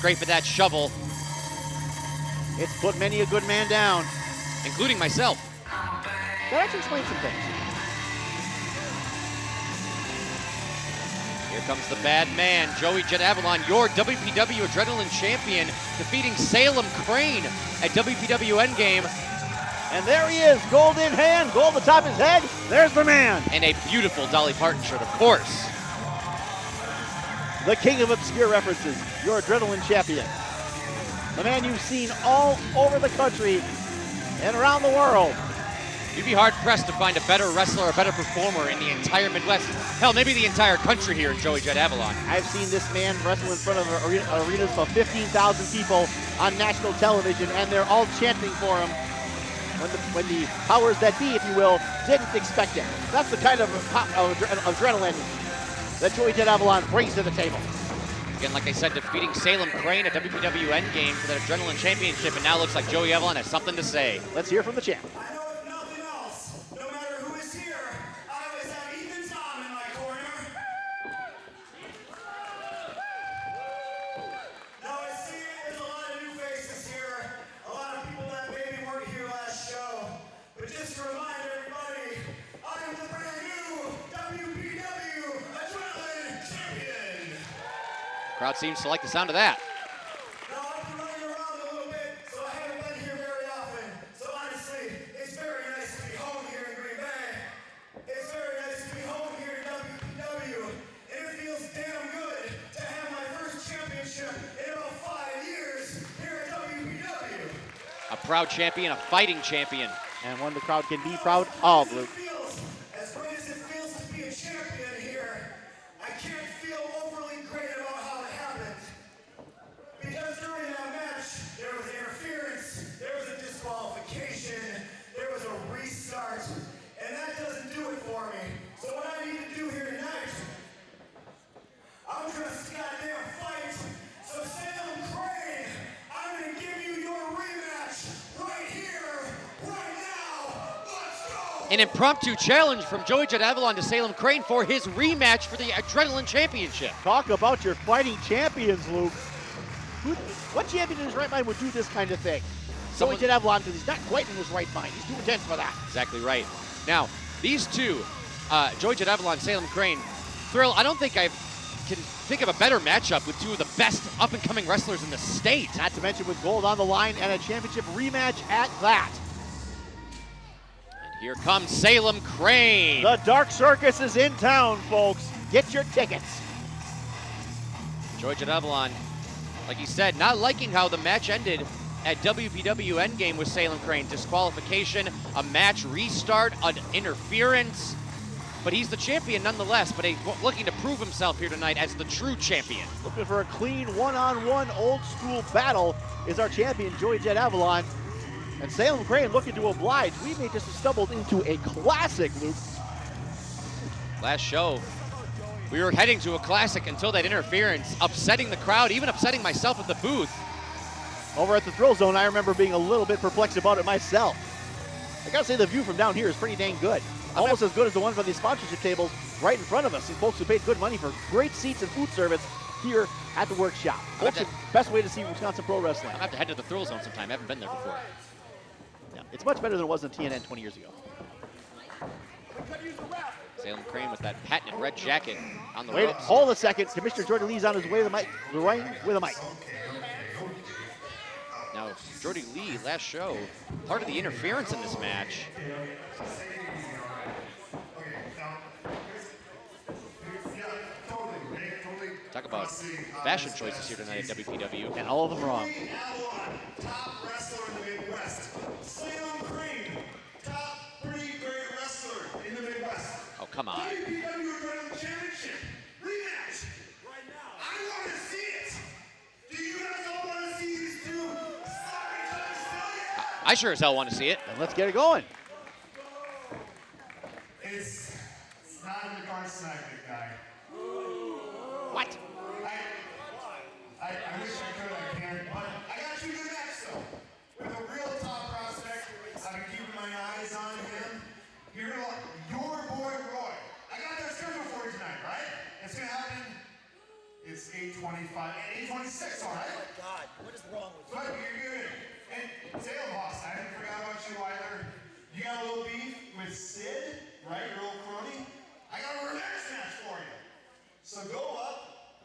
scrape of that shovel. It's put many a good man down. Including myself. That actually explains some things. Here comes the bad man, Joey Jet Avalon, your WPW Adrenaline Champion, defeating Salem Cane at WPW Endgame. And there he is, gold in hand, gold atop his head. There's the man. And a beautiful Dolly Parton shirt, of course. The king of obscure references, your Adrenaline Champion. The man you've seen all over the country and around the world. You'd be hard-pressed to find a better wrestler, a better performer in the entire Midwest. Hell, maybe the entire country here in Joey Jet Avalon. I've seen this man wrestle in front of arenas of 15,000 people on national television, and they're all chanting for him when the powers that be, if you will, didn't expect it. That's the kind of adrenaline that Joey Jet Avalon brings to the table. Again, like I said, defeating Salem Cane at WPW Endgame for that Adrenaline Championship, and now looks like Joey Avalon has something to say. Let's hear from the champ. Crowd seems to like the sound of that. Now, I've been running around a little bit, so I haven't been here very often. So honestly, it's very nice to be home here in Green Bay. It's very nice to be home here in WPW. And it feels damn good to have my first championship in about 5 years here at WPW. A proud champion, a fighting champion. And one the crowd can be proud of, Luke. As great as it feels to be a champion here, I can't feel overly great about how it happened. Because during that match, there was interference, there was a disqualification, there was a restart, and that doesn't do it for me. So what I need to do here tonight, I'm gonna goddamn fight. So Salem Cane, I'm gonna give you your rematch right here, right now. Let's go! An impromptu challenge from Joey Jet Avalon to Salem Cane for his rematch for the Adrenaline Championship. Talk about your fighting champions, Luke. What champion in his right mind would do this kind of thing? Joey Jet Avalon, because he's not quite in his right mind. He's too intense for that. Exactly right. Now, these two, Joey Jet Avalon, Salem Cane, Thrill, I don't think I can think of a better matchup with two of the best up-and-coming wrestlers in the state. Not to mention with gold on the line and a championship rematch at that. And here comes Salem Cane. The Dark Circus is in town, folks. Get your tickets. Joey Jet Avalon, like he said, not liking how the match ended at WPW Endgame with Salem Cane. Disqualification, a match restart, an interference. But he's the champion nonetheless, but he's looking to prove himself here tonight as the true champion. Looking for a clean one-on-one old-school battle is our champion, Joey Jet Avalon. And Salem Cane looking to oblige. We may just have stumbled into a classic, Luke. Last show, we were heading to a classic until that interference, upsetting the crowd, even upsetting myself at the booth. Over at the Thrill Zone, I remember being a little bit perplexed about it myself. I gotta say the view from down here is pretty dang good. Almost as good as the ones on the sponsorship tables right in front of us. These folks who paid good money for great seats and food service here at the workshop. Folks, the best way to see Wisconsin Pro Wrestling. I'll have to head to the Thrill Zone sometime. I haven't been there before. Yeah, it's much better than it was in TNN 20 years ago. Salem Cane with that patented red jacket on the Wait, ropes. hold a second. Commissioner Jordy Lee's on his way to the ring with a mic. Now, Jordy Lee, last show, part of the interference in this match. Talk about fashion choices here tonight at WPW. And all of them wrong. Top wrestler in the Midwest. Salem Cane, top pretty great wrestler in the Midwest. Oh, come on. WPW Adrenaline Championship rematch right now. I want to see it. Do you guys all want to see these two slap each other still yet? I sure as hell want to see it. And let's get it going. It's not in the cards tonight, big guy. What? I wish I could, I can't, but I got you good next though. With a real top prospect, I've been keeping my eyes on him. You're gonna like your boy Roy. I got that schedule for you tonight, right? It's gonna happen. It's 8:12 825, and 826, all right? Oh my God, what is wrong with you? But you're good. And Salem boss, I didn't forget about you either. You got a little beef with Sid, right? Your old crony. I got a rematch match for you. So go up,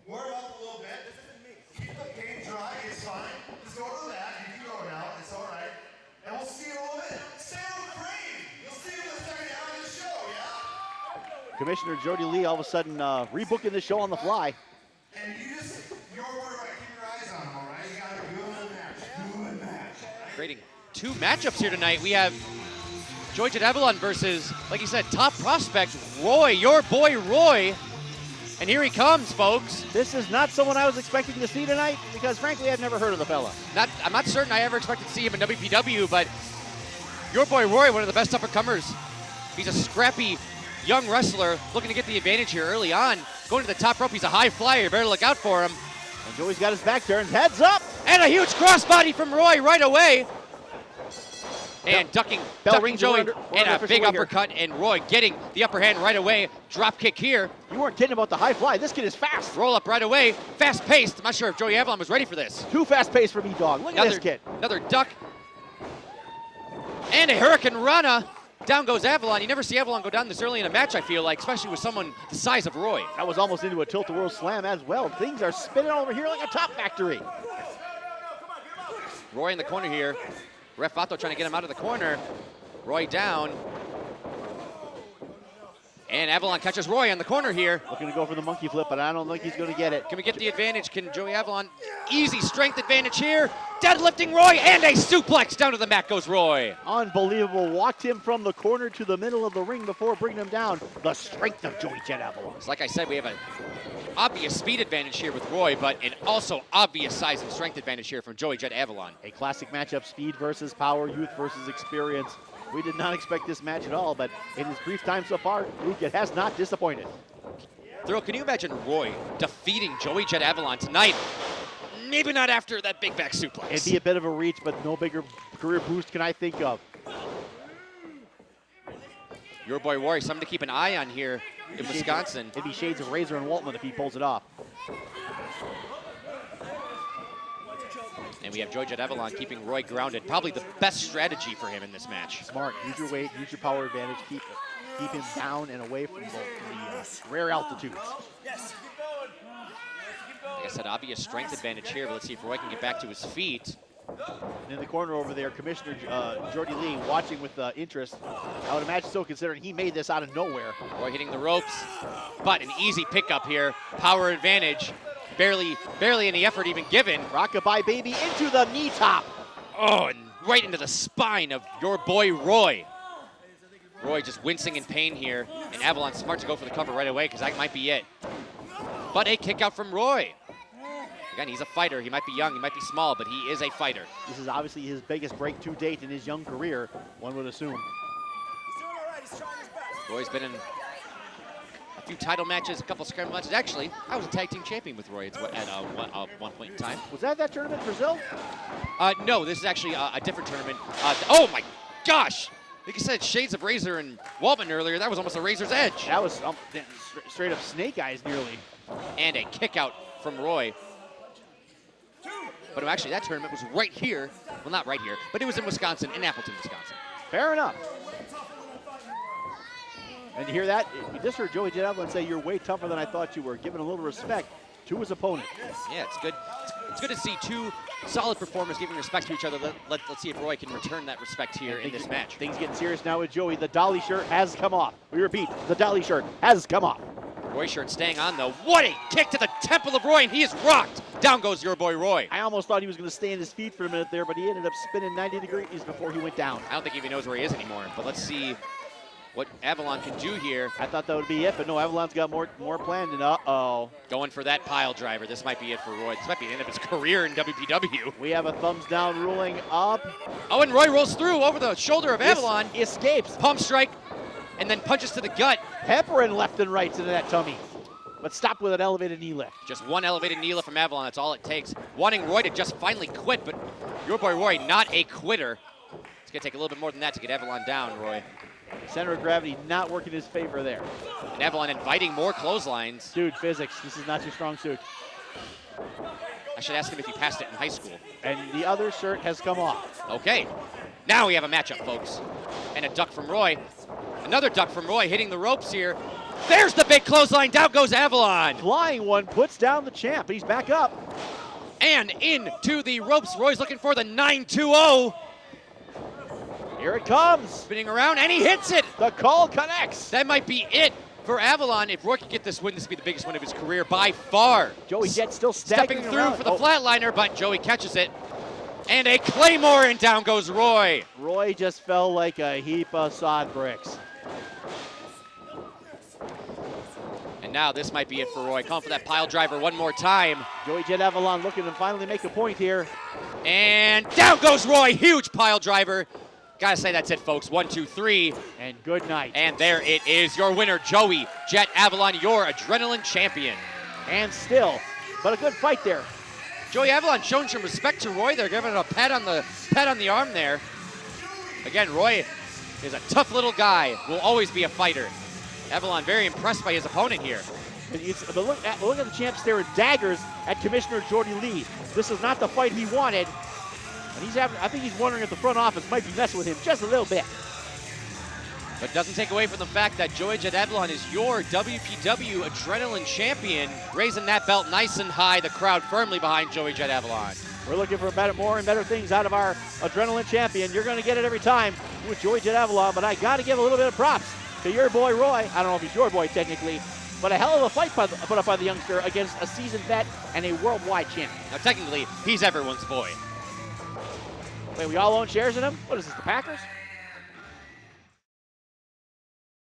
warm up a little bit. This isn't me. Keep the paint dry, it's fine. Just go to the back. You can go now, it's all right. And we'll see you in a little bit. Salem Cane! You'll see you in the second half of the show, yeah? Commissioner Jordy Lee all of a sudden rebooking the show on the fly. And you just, you're worried about keeping your eyes on him, all right? You got a good match. Good match. Creating two matchups here tonight. We have Jet Avalon versus, like you said, top prospect Roy, your boy Roy. And here he comes, folks. This is not someone I was expecting to see tonight because, frankly, I've never heard of the fella. I'm not certain I ever expected to see him in WPW, but your boy Roy, one of the best up-and-comers. He's a scrappy young wrestler looking to get the advantage here early on. Going to the top rope, he's a high flyer. You better look out for him. And Joey's got his back turned, heads up! And a huge crossbody from Roy right away. And ducking Joey, and a big uppercut, and Roy getting the upper hand right away. Drop kick here. You weren't kidding about the high fly. This kid is fast. Roll up right away, fast paced. I'm not sure if Joey Avalon was ready for this. Too fast paced for me, dog. Look at this kid. Another duck. And a Hurricane Rana. Down goes Avalon. You never see Avalon go down this early in a match, I feel like, especially with someone the size of Roy. That was almost into a tilt-a-whirl slam as well. Things are spinning over here like a top factory. Roy in the corner here. Ref Vato trying to get him out of the corner. Roy down. And Avalon catches Roy on the corner here. Looking to go for the monkey flip, but I don't think he's going to get it. Can we get the advantage? Can Joey Avalon? Easy strength advantage here. Deadlifting Roy, and a suplex. Down to the mat goes Roy. Unbelievable. Walked him from the corner to the middle of the ring before bringing him down. The strength of Joey Jet Avalon. Like I said, we have an obvious speed advantage here with Roy, but an also obvious size and strength advantage here from Joey Jet Avalon. A classic matchup, speed versus power, youth versus experience. We did not expect this match at all, but in his brief time so far, Luke, it has not disappointed. Thrill, can you imagine Roy defeating Joey Jet Avalon tonight? Maybe not after that big back suplex. It'd be a bit of a reach, but no bigger career boost can I think of. Your boy Roy, something to keep an eye on here in Wisconsin. It'd be shades of Razor and Waltman if he pulls it off. And we have Joey Jet Avalon keeping Roy grounded. Probably the best strategy for him in this match. Smart. Use your weight, use your power advantage. Keep him down and away from the rare altitudes. Like I said, obvious strength advantage here, but let's see if Roy can get back to his feet. And in the corner over there, Commissioner Jordy Lee watching with interest. I would imagine so, considering he made this out of nowhere. Roy hitting the ropes, but an easy pickup here. Power advantage. Barely any effort even given. Rockabye baby into the knee top. Oh, and right into the spine of your boy Roy. Roy just wincing in pain here, and Avalon smart to go for the cover right away because that might be it. But a kick out from Roy. Again, he's a fighter. He might be young, he might be small, but he is a fighter. This is obviously his biggest break to date in his young career, one would assume. Roy's been in a few title matches, a couple scramble matches. Actually, I was a tag team champion with Roy at one point in time. Was that tournament, Brazil? No, this is actually a different tournament. Oh my gosh! Like you said, shades of Razor and Waltman earlier. That was almost a Razor's Edge. That was straight up snake eyes nearly. And a kick out from Roy. But actually, that tournament was right here. Well, not right here, but it was in Wisconsin, in Appleton, Wisconsin. Fair enough. And you hear that? You just heard Joey Jet Avalon say you're way tougher than I thought you were, giving a little respect to his opponent. Yeah, it's good. It's good to see two solid performers giving respect to each other. Let's see if Roy can return that respect here in this match. Things getting serious now with Joey. The dolly shirt has come off. We repeat, the dolly shirt has come off. Roy shirt staying on though. What a kick to the temple of Roy, and he is rocked. Down goes your boy Roy. I almost thought he was going to stay on his feet for a minute there, but he ended up spinning 90 degrees before he went down. I don't think he even knows where he is anymore, but let's see what Avalon can do here. I thought that would be it, but no, Avalon's got more planned, and uh-oh. Going for that pile driver. This might be it for Roy. This might be the end of his career in WPW. We have a thumbs down ruling up. Oh, and Roy rolls through over the shoulder of Avalon. Escapes. Pump strike, and then punches to the gut. Peppering left and right into that tummy, but stopped with an elevated knee lift. Just one elevated knee lift from Avalon. That's all it takes. Wanting Roy to just finally quit, but your boy Roy, not a quitter. It's going to take a little bit more than that to get Avalon down, Roy. Center of gravity not working in his favor there. And Avalon inviting more clotheslines. Dude, physics. This is not your strong suit. I should ask him if he passed it in high school. And the other shirt has come off. Okay, now we have a matchup, folks. And a duck from Roy. Another duck from Roy hitting the ropes here. There's the big clothesline. Down goes Avalon. Flying one puts down the champ. He's back up. And into the ropes. Roy's looking for the 920. Here it comes. Spinning around, and he hits it. The call connects. That might be it for Avalon. If Roy could get this win, this would be the biggest win of his career by far. Joey Jet still Stepping through around. for the flatliner, but Joey catches it. And a Claymore, and down goes Roy. Roy just fell like a heap of sod bricks. And now this might be it for Roy. Calling for that pile driver one more time. Joey Jet Avalon looking to finally make a point here. And down goes Roy. Huge pile driver. Gotta say that's it, folks. 1, 2, 3. And good night. And there it is. Your winner, Joey Jet Avalon, your adrenaline champion. And still, but a good fight there. Joey Avalon showing some respect to Roy. They're giving him a pat on the arm there. Again, Roy is a tough little guy. Will always be a fighter. Avalon very impressed by his opponent here. But look at the champ staring daggers at Commissioner Jordy Lee. This is not the fight he wanted. And I think he's wondering if the front office might be messing with him just a little bit. But it doesn't take away from the fact that Joey Jet Avalon is your WPW Adrenaline Champion, raising that belt nice and high, the crowd firmly behind Joey Jet Avalon. We're looking for more and better things out of our Adrenaline Champion. You're going to get it every time with Joey Jet Avalon, but I got to give a little bit of props to your boy Roy. I don't know if he's your boy technically, but a hell of a fight put up by the youngster against a seasoned vet and a worldwide champ. Now technically, he's everyone's boy. Wait, we all own shares in him? What is this, the Packers?